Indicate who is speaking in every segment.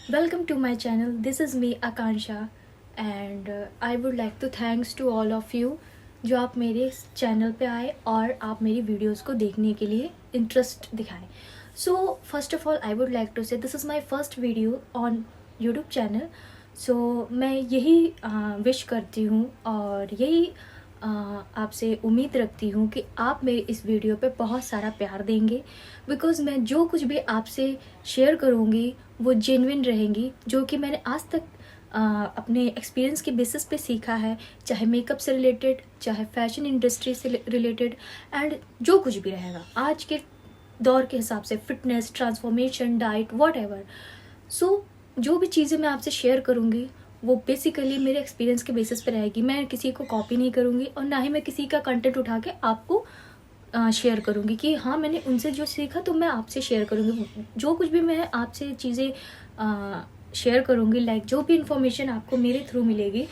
Speaker 1: Welcome to my channel. This is me Akansha and I would like to thanks to all of you जो आप मेरे channel पे आए और आप मेरी वीडियोस को देखने के लिए इंटरेस्ट दिखाएं. So first of all I would like to say this is my first video on YouTube channel. So मैं यही विश करती हूँ और यही आपसे उम्मीद रखती हूँ कि आप मेरे इस वीडियो पे बहुत सारा प्यार देंगे, बिकॉज़ मैं जो कुछ भी आपसे शेयर करूँगी वो जेन्युइन रहेंगी, जो कि मैंने आज तक अपने एक्सपीरियंस के बेसिस पे सीखा है, चाहे मेकअप से रिलेटेड, चाहे फैशन इंडस्ट्री से रिलेटेड, एंड जो कुछ भी रहेगा आज के दौर के हिसाब से, fitness, transformation, diet, whatever. So जो भी चीज़ें मैं आपसे शेयर करूँगी वो बेसिकली मेरे एक्सपीरियंस के बेसिस पे रहेगी. मैं किसी को कॉपी नहीं करूँगी और ना ही मैं किसी का कंटेंट उठा के आपको शेयर करूँगी कि हाँ मैंने उनसे जो सीखा तो मैं आपसे शेयर करूँगी. जो कुछ भी मैं आपसे चीज़ें शेयर करूँगी, लाइक जो भी इंफॉर्मेशन आपको मेरे थ्रू मिलेगी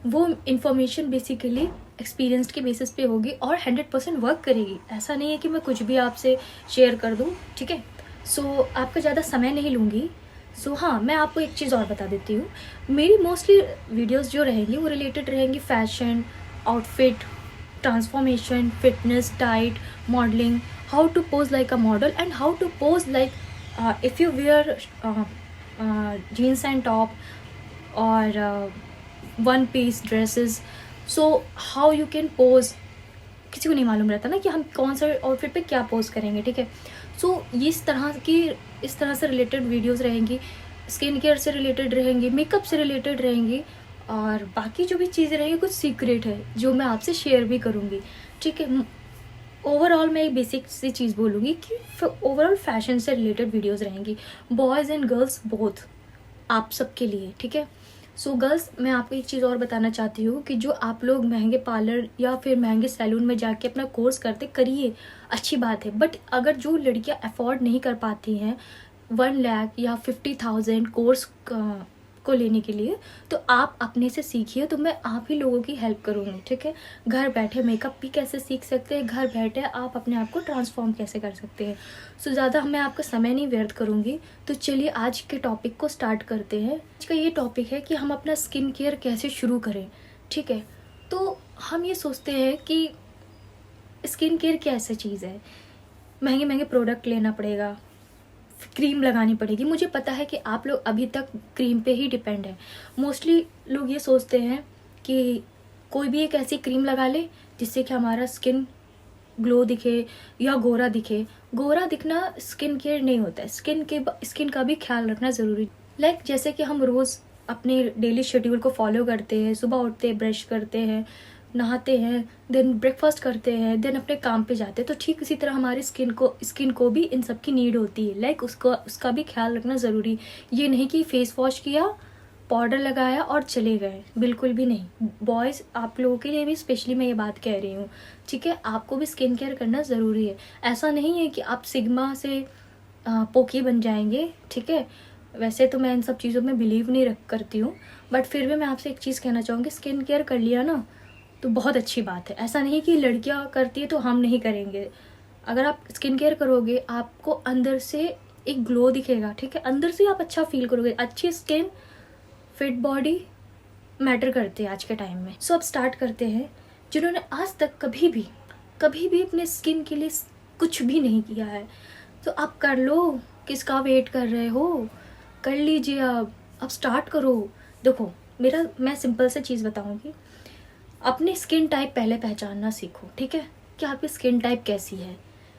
Speaker 1: वो इंफॉर्मेशन बेसिकली एक्सपीरियंस के बेसिस पे होगी और 100% वर्क करेगी. ऐसा नहीं है कि मैं कुछ भी आपसे शेयर कर दूँ, ठीक है. सो आपका ज़्यादा समय नहीं लूँगी. सो हाँ, मैं आपको एक चीज़ और बता देती हूँ. मेरी मोस्टली वीडियोस जो रहेंगी वो रिलेटेड रहेंगी fashion, outfit, transformation, fitness, diet, modelling, how to pose like a model and how to pose like if you wear jeans and top और one piece dresses. So how you can pose. किसी को नहीं मालूम रहता ना कि हम कौन सा आउटफिट पे क्या पोज करेंगे, ठीक है. सो इस तरह से रिलेटेड वीडियोस रहेंगी, स्किन केयर से रिलेटेड रहेंगी, मेकअप से रिलेटेड रहेंगी, और बाकी जो भी चीज़ें रहेंगी कुछ सीक्रेट है जो मैं आपसे शेयर भी करूँगी, ठीक है. ओवरऑल मैं एक बेसिक सी चीज़ बोलूँगी कि ओवरऑल फैशन से रिलेटेड वीडियोस रहेंगी, बॉयज़ एंड गर्ल्स बोथ, आप सबके लिए, ठीक है. सो गर्ल्स, मैं आपको एक चीज़ और बताना चाहती हूँ कि जो आप लोग महंगे पार्लर या फिर महंगे सैलून में जाके अपना कोर्स करते, करिए, अच्छी बात है. बट अगर जो लड़कियाँ अफोर्ड नहीं कर पाती हैं 1 लाख या 50,000 कोर्स को लेने के लिए, तो आप अपने से सीखिए. तो मैं आप ही लोगों की हेल्प करूँगी, ठीक है. घर बैठे मेकअप भी कैसे सीख सकते हैं, घर बैठे आप अपने आप को ट्रांसफॉर्म कैसे कर सकते हैं. सो ज़्यादा मैं आपका समय नहीं व्यर्थ करूँगी. तो चलिए आज के टॉपिक को स्टार्ट करते हैं. आज का ये टॉपिक है कि हम अपना स्किन केयर कैसे शुरू करें, ठीक है. तो हम ये सोचते हैं कि स्किन केयर क्या ऐसी चीज़ है, महंगे महंगे प्रोडक्ट लेना पड़ेगा, क्रीम लगानी पड़ेगी. मुझे पता है कि आप लोग अभी तक क्रीम पे ही डिपेंड है. मोस्टली लोग ये सोचते हैं कि कोई भी एक ऐसी क्रीम लगा ले जिससे कि हमारा स्किन ग्लो दिखे या गोरा दिखे. गोरा दिखना स्किन केयर नहीं होता है. स्किन का भी ख्याल रखना ज़रूरी. लाइक जैसे कि हम रोज़ अपने डेली शेड्यूल को फॉलो करते हैं, सुबह उठते हैं, ब्रश करते हैं, नहाते हैं, देन ब्रेकफास्ट करते हैं, देन अपने काम पे जाते हैं, तो ठीक इसी तरह हमारी स्किन को भी इन सब की नीड होती है. लाइक उसका भी ख्याल रखना ज़रूरी. ये नहीं कि फेस वॉश किया, पाउडर लगाया और चले गए, बिल्कुल भी नहीं. बॉयज़, आप लोगों के लिए भी स्पेशली मैं ये बात कह रही हूँ, ठीक है. आपको भी स्किन केयर करना ज़रूरी है. ऐसा नहीं है कि आप सिग्मा से पोकी बन जाएंगे, ठीक है. वैसे तो मैं इन सब चीज़ों में बिलीव नहीं करती हूँ, बट फिर भी मैं आपसे एक चीज़ कहना चाहूँगी, स्किन केयर कर लिया ना तो बहुत अच्छी बात है. ऐसा नहीं कि लड़कियां करती है तो हम नहीं करेंगे. अगर आप स्किन केयर करोगे आपको अंदर से एक ग्लो दिखेगा, ठीक है. अंदर से आप अच्छा फील करोगे. अच्छी स्किन, फिट बॉडी मैटर करते हैं आज के टाइम में. सो अब स्टार्ट करते हैं. जिन्होंने आज तक कभी भी अपने स्किन के लिए कुछ भी नहीं किया है तो आप कर लो. किसका वेट कर रहे हो, कर लीजिए. अब स्टार्ट करो. देखो, मैं सिंपल से चीज़ बताऊंगी. अपनी स्किन टाइप पहले पहचानना सीखो, ठीक है, कि आपकी स्किन टाइप कैसी है.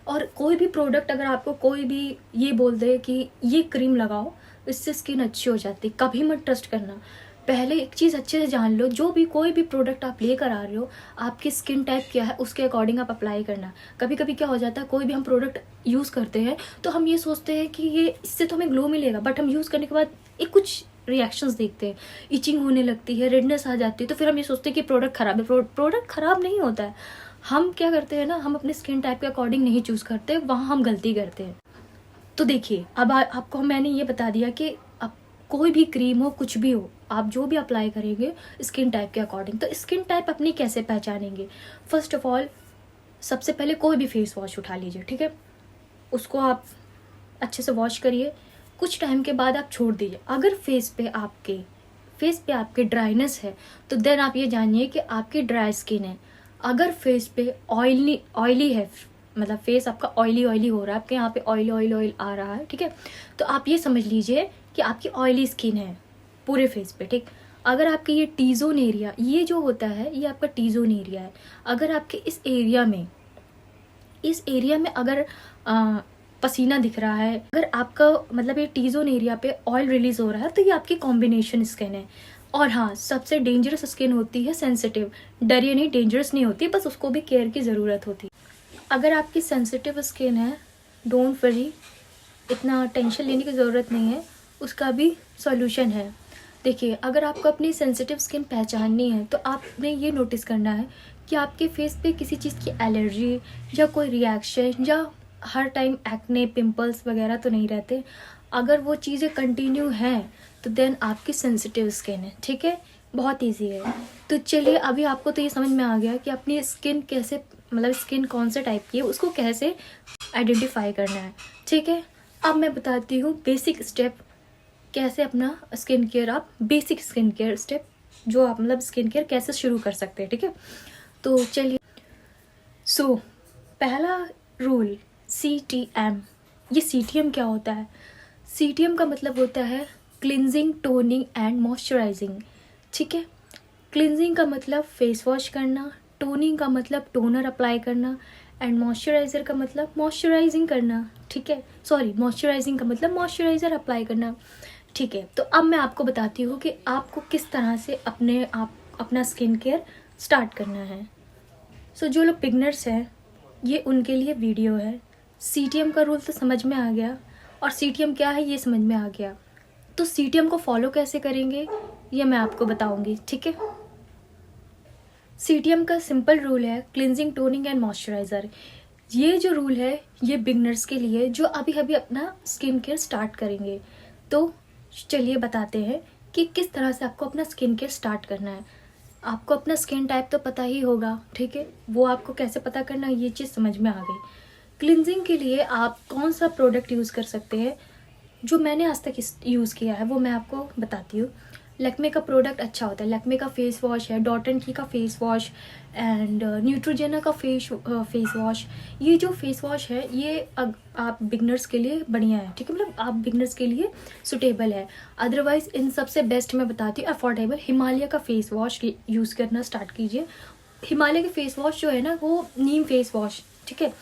Speaker 1: और कोई भी प्रोडक्ट अगर आपको कोई भी ये बोल दे कि ये क्रीम लगाओ इससे स्किन अच्छी हो जाती, कभी मत ट्रस्ट करना. पहले एक चीज़ अच्छे से जान लो, जो भी कोई भी प्रोडक्ट आप लेकर आ रहे हो आपकी स्किन टाइप क्या है उसके अकॉर्डिंग आप अप्लाई करना. कभी कभी क्या हो जाता है, कोई भी हम प्रोडक्ट यूज़ करते हैं तो हम ये सोचते हैं कि ये इससे तो हमें ग्लो मिलेगा, बट हम यूज़ करने के बाद एक कुछ रिएक्शंस देखते हैं, इचिंग होने लगती है, रेडनेस आ जाती है, तो फिर हम ये सोचते हैं कि प्रोडक्ट ख़राब है. प्रोडक्ट ख़राब नहीं होता है. हम क्या करते हैं ना, हम अपने स्किन टाइप के अकॉर्डिंग नहीं चूज़ करते, वहाँ हम गलती करते हैं. तो देखिए, अब आपको मैंने ये बता दिया कि अब कोई भी क्रीम हो, कुछ भी हो, आप जो भी अप्लाई करेंगे स्किन टाइप के अकॉर्डिंग. तो स्किन टाइप अपनी कैसे पहचानेंगे. फर्स्ट ऑफ ऑल, सबसे पहले कोई भी फेस वॉश उठा लीजिए, ठीक है. उसको आप अच्छे से वॉश करिए. कुछ टाइम के बाद आप छोड़ दीजिए। अगर फेस पे आपके ड्राइनेस है तो देन आप ये जानिए कि आपकी ड्राई स्किन है। अगर फेस पे ऑयली है, मतलब फेस आपका ऑयली हो रहा है, आपके यहाँ पे ऑयल आ रहा है, ठीक है, तो आप ये समझ लीजिए कि आपकी ऑयली स्किन है पूरे फेस पे, ठीक। अगर आपके ये टी जोन एरिया, ये जो होता है ये आपका टी जोन एरिया है, अगर आपके इस एरिया में अगर पसीना दिख रहा है, अगर आपका मतलब ये टी जोन एरिया पे ऑयल रिलीज हो रहा है, तो ये आपकी कॉम्बिनेशन स्किन है। और हाँ, सबसे डेंजरस स्किन होती है सेंसिटिव। डरिए नहीं, डेंजरस नहीं होती, बस उसको भी केयर की ज़रूरत होती है। अगर आपकी सेंसिटिव स्किन है, डोंट वरी, इतना टेंशन लेने की ज़रूरत नहीं है, उसका भी सॉल्यूशन है। देखिए, अगर आपको अपनी सेंसिटिव स्किन पहचाननी है तो आपने ये नोटिस करना है कि आपके फेस पे किसी चीज़ की एलर्जी या कोई रिएक्शन या हर टाइम एक्ने, पिंपल्स वगैरह तो नहीं रहते। अगर वो चीज़ें कंटिन्यू हैं तो देन आपकी सेंसिटिव स्किन है, ठीक है। बहुत इजी है। तो चलिए, अभी आपको तो ये समझ में आ गया कि अपनी स्किन कैसे, मतलब स्किन कौन से टाइप की है, उसको कैसे आइडेंटिफाई करना है, ठीक है। अब मैं बताती हूँ बेसिक स्टेप, कैसे अपना स्किन केयर, आप बेसिक स्किन केयर स्टेप जो आप मतलब स्किन केयर कैसे शुरू कर सकते हैं, ठीक है। तो चलिए, सो पहला रूल CTM। ये CTM क्या होता है? CTM का मतलब होता है क्लिनजिंग, टोनिंग एंड मॉइस्चराइजिंग, ठीक है। क्लिनजिंग का मतलब फेस वॉश करना, टोनिंग का मतलब टोनर अप्लाई करना एंड मॉइस्चराइज़र का मतलब मॉइस्चराइजिंग करना, ठीक है। सॉरी, मॉइस्चराइजिंग का मतलब मॉइस्चराइज़र अप्लाई करना, ठीक है। तो अब मैं आपको बताती हूँ कि आपको किस तरह से अपना स्किन केयर स्टार्ट करना है। सो जो लोग बिगनर्स हैं, ये उनके लिए वीडियो है। CTM का रूल तो समझ में आ गया, और CTM क्या है ये समझ में आ गया। तो CTM को फॉलो कैसे करेंगे ये मैं आपको बताऊंगी, ठीक है। CTM का सिंपल रूल है क्लिनजिंग, टोनिंग एंड मॉइस्चराइज़र। ये जो रूल है ये बिगनर्स के लिए जो अभी अभी अपना स्किन केयर स्टार्ट करेंगे। तो चलिए बताते हैं कि किस तरह से आपको अपना स्किन केयर स्टार्ट करना है। आपको अपना स्किन टाइप तो पता ही होगा, ठीक है, वो आपको कैसे पता करना है ये चीज़ समझ में आ गई। क्लिनजिंग के लिए आप कौन सा प्रोडक्ट यूज़ कर सकते हैं, जो मैंने आज तक यूज़ किया है वो मैं आपको बताती हूँ। लैक्मे का प्रोडक्ट अच्छा होता है, लैक्मे का फेस वॉश है, डॉट एंड की का फेस वॉश एंड न्यूट्रोजेना का फेस वॉश। ये जो फेस वॉश है ये आप बिगनर्स के लिए बढ़िया है, ठीक है, मतलब आप बिगनर्स के लिए सुटेबल है। अदरवाइज इन सबसे बेस्ट मैं बताती हूँ अफोर्डेबल, हिमालय का फेस वॉश यूज़ करना स्टार्ट कीजिए। हिमालय के फेस वॉश जो है ना, वो नीम फेस वॉश, ठीक है,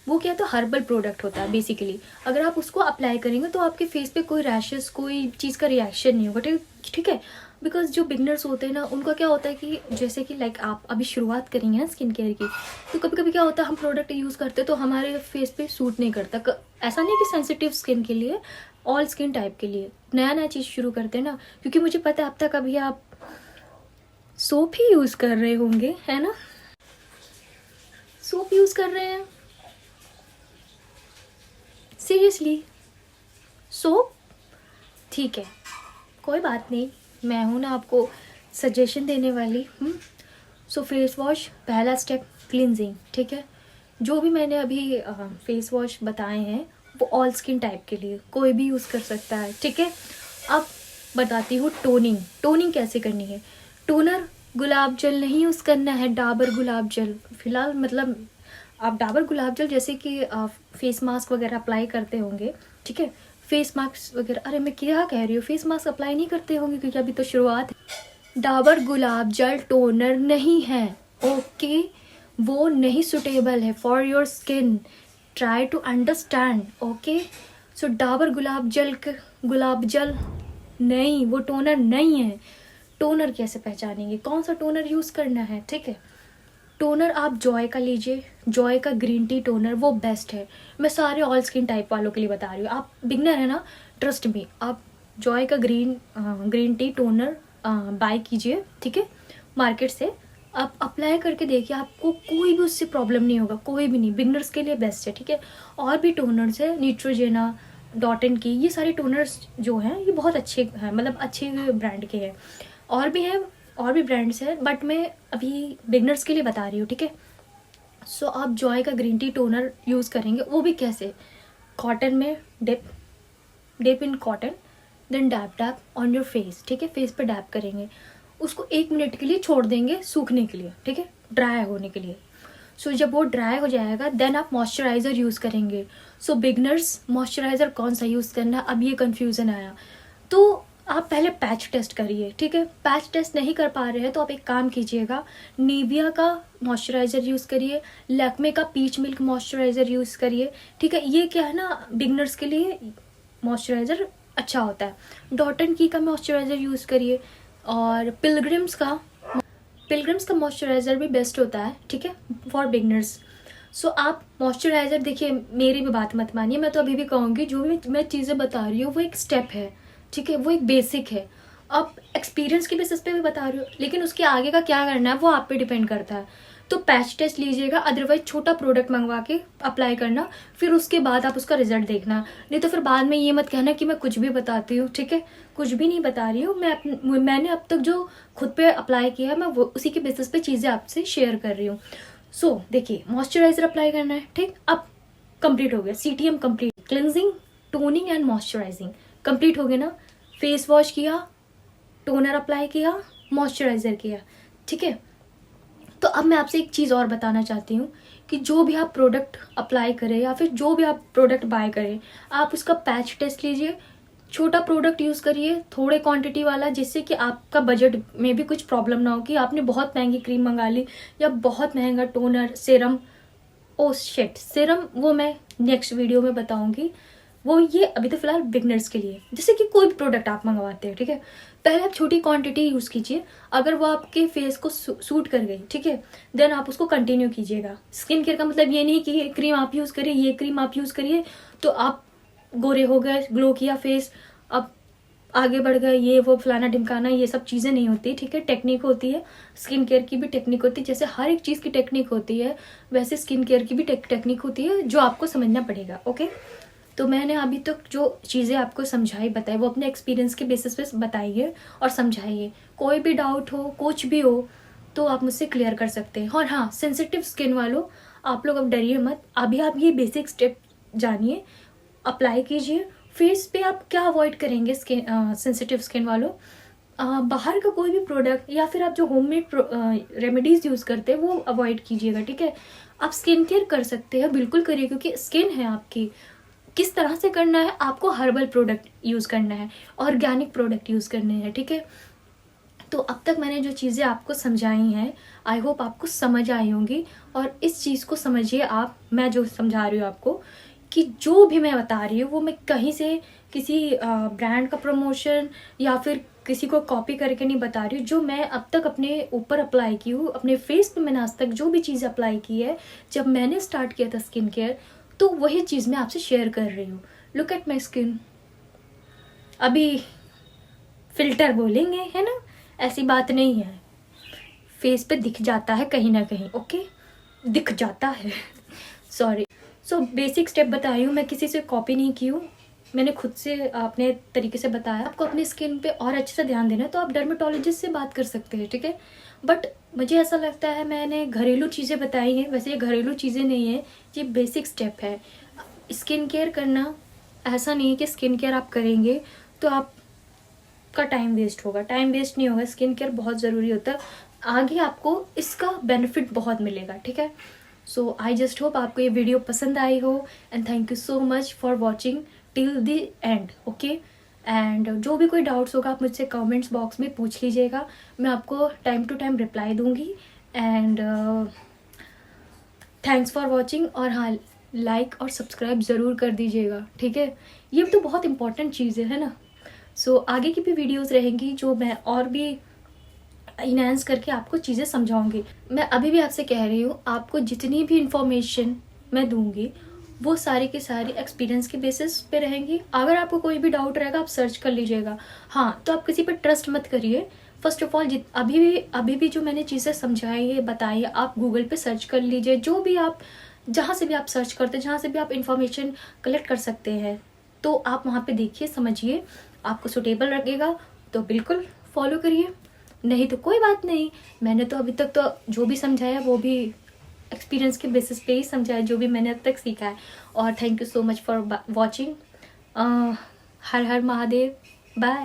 Speaker 1: वो क्या है तो हर्बल प्रोडक्ट होता है बेसिकली। अगर आप उसको अप्लाई करेंगे तो आपके फेस पे कोई रैशेस, कोई चीज़ का रिएक्शन नहीं होगा, ठीक है। बिकॉज जो बिगनर्स होते हैं ना, उनका क्या होता है कि जैसे कि लाइक आप अभी शुरुआत करेंगे ना स्किन केयर की, तो कभी कभी क्या होता है हम प्रोडक्ट यूज़ करते हैं तो हमारे फेस पे सूट नहीं करता। ऐसा नहीं कि सेंसिटिव स्किन के लिए, ऑल स्किन टाइप के लिए नया नया चीज़ शुरू करते हैं ना, क्योंकि मुझे पता है अब तक अभी आप सोप ही यूज़ कर रहे होंगे, है ना, सोप यूज़ कर रहे हैं सीरियसली, सोप, ठीक है, कोई बात नहीं, मैं हूँ ना आपको सजेशन देने वाली। सो फेस वॉश पहला स्टेप क्लिनजिंग, ठीक है। जो भी मैंने अभी फेस वॉश बताए हैं वो ऑल स्किन टाइप के लिए कोई भी यूज़ कर सकता है, ठीक है। अब बताती हूँ टोनिंग। टोनिंग कैसे करनी है। टोनर गुलाब जल नहीं यूज़ करना है, डाबर गुलाब जल फिलहाल, मतलब आप डाबर गुलाब जल जैसे कि फेस मास्क वगैरह अप्लाई करते होंगे, ठीक है, फेस मास्क वगैरह, अरे मैं क्या कह रही हूँ, फेस मास्क अप्लाई नहीं करते होंगे क्योंकि अभी तो शुरुआत है। डाबर गुलाब जल टोनर नहीं है, ओके, वो नहीं सुटेबल है for your skin, try to understand, okay. So Dabur गुलाब जल नहीं, वो टोनर नहीं है। टोनर कैसे पहचानेंगे, कौन सा टोनर यूज़ करना है, ठीक है। टोनर आप जॉय का लीजिए, जॉय का ग्रीन टी टोनर, वो बेस्ट है। मैं सारे ऑल स्किन टाइप वालों के लिए बता रही हूँ, आप बिगनर है ना, ट्रस्ट मी, आप जॉय का ग्रीन टी टोनर बाय कीजिए, ठीक है, मार्केट से। आप अप्लाई करके देखिए, आपको कोई भी उससे प्रॉब्लम नहीं होगा, कोई भी नहीं, बिगनर्स के लिए बेस्ट है, ठीक है। और भी टोनर्स है, न्यूट्रोजेना, डॉट एंड की, ये सारे टोनर्स जो हैं ये बहुत अच्छे हैं, मतलब अच्छे ब्रांड के हैं। और भी हैं, और भी ब्रांड्स हैं, बट मैं अभी बिगनर्स के लिए बता रही हूँ, ठीक है। सो आप जॉय का ग्रीन टी टोनर यूज़ करेंगे, वो भी कैसे, कॉटन में dip dip in cotton, then dab dab on your face, ठीक है, फेस पे डैप करेंगे, उसको 1 मिनट के लिए छोड़ देंगे सूखने के लिए, ठीक है, ड्राई होने के लिए। सो जब वो ड्राई हो जाएगा देन आप मॉइस्चराइज़र यूज़ करेंगे। सो बिगनर्स मॉइस्चराइज़र कौन सा यूज़ करना, अब ये कन्फ्यूज़न आया, तो आप पहले पैच टेस्ट करिए, ठीक है। पैच टेस्ट नहीं कर पा रहे हैं तो आप एक काम कीजिएगा, निविया का मॉइस्चराइज़र यूज़ करिए, लैक्मे का पीच मिल्क मॉइस्चराइज़र यूज़ करिए, ठीक है। ये क्या है ना, बिगनर्स के लिए मॉइस्चराइज़र अच्छा होता है। डॉट एंड की का मॉइस्चराइज़र यूज़ करिए, और पिलग्रिम्स का मॉइस्चराइज़र भी बेस्ट होता है, ठीक है, फॉर बिगनर्स। सो आप मॉइस्चराइज़र देखिए, मेरी भी बात मत मानिए, मैं तो अभी भी कहूँगी जो भी मैं चीज़ें बता रही हूँ वो एक स्टेप है, ठीक है, वो एक बेसिक है। आप एक्सपीरियंस के बेसिस पे भी बता रही हो, लेकिन उसके आगे का क्या करना है वो आप पे डिपेंड करता है। तो पैच टेस्ट लीजिएगा, अदरवाइज छोटा प्रोडक्ट मंगवा के अप्लाई करना, फिर उसके बाद आप उसका रिजल्ट देखना। नहीं तो फिर बाद में ये मत कहना कि मैं कुछ भी बताती हूँ, ठीक है, कुछ भी नहीं बता रही हूँ मैंने अब तक जो खुद पे अप्लाई किया है मैं वो उसी के बेसिस पे चीज़ें आपसे शेयर कर रही हूँ। सो देखिए, मॉइस्चराइजर अप्लाई करना है, ठीक, अब कंप्लीट हो गया, CTM complete, cleansing, toning and moisturising complete हो गया ना। फेस वॉश किया, टोनर अप्लाई किया, मॉइस्चराइजर किया, ठीक है। तो अब मैं आपसे एक चीज़ और बताना चाहती हूँ कि जो भी आप प्रोडक्ट अप्लाई करें या फिर जो भी आप प्रोडक्ट बाय करें, आप उसका पैच टेस्ट लीजिए, छोटा प्रोडक्ट यूज़ करिए, थोड़े क्वांटिटी वाला, जिससे कि आपका बजट में भी कुछ प्रॉब्लम ना हो कि आपने बहुत महंगी क्रीम मंगा ली या बहुत महंगा toner, serum. Oh shit, serum वो मैं नेक्स्ट वीडियो में बताऊंगी, वो ये अभी तो फिलहाल बिगनर्स के लिए, जैसे कि कोई भी प्रोडक्ट आप मंगवाते हैं, ठीक है, पहले आप छोटी क्वांटिटी यूज़ कीजिए, अगर वो आपके फेस को सूट कर गई, ठीक है, देन आप उसको कंटिन्यू कीजिएगा। स्किन केयर का मतलब ये नहीं कि ये क्रीम आप यूज़ करिए, ये क्रीम आप यूज़ करिए तो आप गोरे हो गए, ग्लो किया फेस, अब आगे बढ़ गए, ये वो फलाना ढिमकाना, ये सब चीज़ें नहीं होती, ठीक है। टेक्निक होती है, स्किन केयर की भी टेक्निक होती है, जैसे हर एक चीज़ की टेक्निक होती है वैसे स्किन केयर की भी टेक्निक होती है, जो आपको समझना पड़ेगा, ओके। तो मैंने अभी तक जो चीज़ें आपको समझाई बताई वो अपने एक्सपीरियंस के बेसिस पे बताइए और समझाइए। कोई भी डाउट हो, कुछ भी हो तो आप मुझसे क्लियर कर सकते हैं। और हाँ, सेंसिटिव स्किन वालों, आप लोग अब डरिए मत, अभी आप ये बेसिक स्टेप जानिए, अप्लाई कीजिए। फेस पे आप क्या अवॉइड करेंगे सेंसिटिव स्किन वालों, बाहर का कोई भी प्रोडक्ट या फिर आप जो होममेड रेमेडीज़ यूज़ करते हैं वो अवॉइड कीजिएगा, ठीक है। आप स्किन केयर कर सकते हैं, बिल्कुल करिए, क्योंकि स्किन है आपकी। किस तरह से करना है, आपको हर्बल प्रोडक्ट यूज़ करना है, ऑर्गेनिक प्रोडक्ट यूज़ करने हैं, ठीक है। तो अब तक मैंने जो चीज़ें आपको समझाई हैं, आई होप आपको समझ आई होंगी। और इस चीज़ को समझिए आप, मैं जो समझा रही हूँ आपको, कि जो भी मैं बता रही हूँ वो मैं कहीं से किसी ब्रांड का प्रमोशन या फिर किसी को कॉपी करके नहीं बता रही हूँ। जो मैं अब तक अपने ऊपर अप्लाई की हूँ, अपने फेस पे मैंने आज तक जो भी चीज़ अप्लाई की है जब मैंने स्टार्ट किया था स्किन केयर, तो वही चीज़ मैं आपसे शेयर कर रही हूँ। लुक एट माई स्किन, अभी फिल्टर बोलेंगे, है ना, ऐसी बात नहीं है, फेस पे दिख जाता है कहीं ना कहीं, ओके, दिख जाता है सॉरी। सो बेसिक स्टेप बताई हूँ, मैं किसी से कॉपी नहीं की हूँ, मैंने खुद से अपने तरीके से बताया। आपको अपनी स्किन पे और अच्छे से ध्यान देना है तो आप डर्मेटोलॉजिस्ट से बात कर सकते हैं, ठीक है। बट मुझे ऐसा लगता है मैंने घरेलू चीज़ें बताई हैं, वैसे ये घरेलू चीज़ें नहीं है, ये बेसिक स्टेप है। स्किन केयर करना ऐसा नहीं है कि स्किन केयर आप करेंगे तो आपका टाइम वेस्ट होगा, टाइम वेस्ट नहीं होगा, स्किन केयर बहुत ज़रूरी होता है, आगे आपको इसका बेनिफिट बहुत मिलेगा, ठीक है। सो आई जस्ट होप आपको ये वीडियो पसंद आई हो, and thank you so much for watching till the end, okay. And जो भी कोई डाउट्स होगा आप मुझसे कमेंट्स बॉक्स में पूछ लीजिएगा, मैं आपको टाइम टू टाइम रिप्लाई दूंगी। एंड थैंक्स फॉर वॉचिंग, और हाँ, लाइक और सब्सक्राइब ज़रूर कर दीजिएगा, ठीक है, ये तो बहुत इंपॉर्टेंट चीज़ है ना। सो आगे की भी वीडियोज़ रहेंगी जो मैं और भी इनहेंस करके आपको चीज़ें समझाऊंगी। मैं अभी भी आपसे कह रही हूँ, आपको जितनी भी इंफॉर्मेशन मैं दूंगी वो सारी की सारी एक्सपीरियंस के बेसिस पे रहेंगी। अगर आपको कोई भी डाउट रहेगा आप सर्च कर लीजिएगा, हाँ, तो आप किसी पर ट्रस्ट मत करिए। फर्स्ट ऑफ ऑल अभी भी जो मैंने चीज़ें समझाई है, बताई है, आप गूगल पे सर्च कर लीजिए, जो भी आप जहाँ से भी आप सर्च करते हैं, जहाँ से भी आप इंफॉर्मेशन कलेक्ट कर सकते हैं, तो आप वहाँ पे देखिए, समझिए, आपको सुटेबल लगेगा तो बिल्कुल फॉलो करिए, नहीं तो कोई बात नहीं। मैंने तो अभी तक तो जो भी समझाया वो भी एक्सपीरियंस के बेसिस पे ही समझाया, जो भी मैंने अब तक सीखा है। और thank you so much for watching. हर हर महादेव, बाय।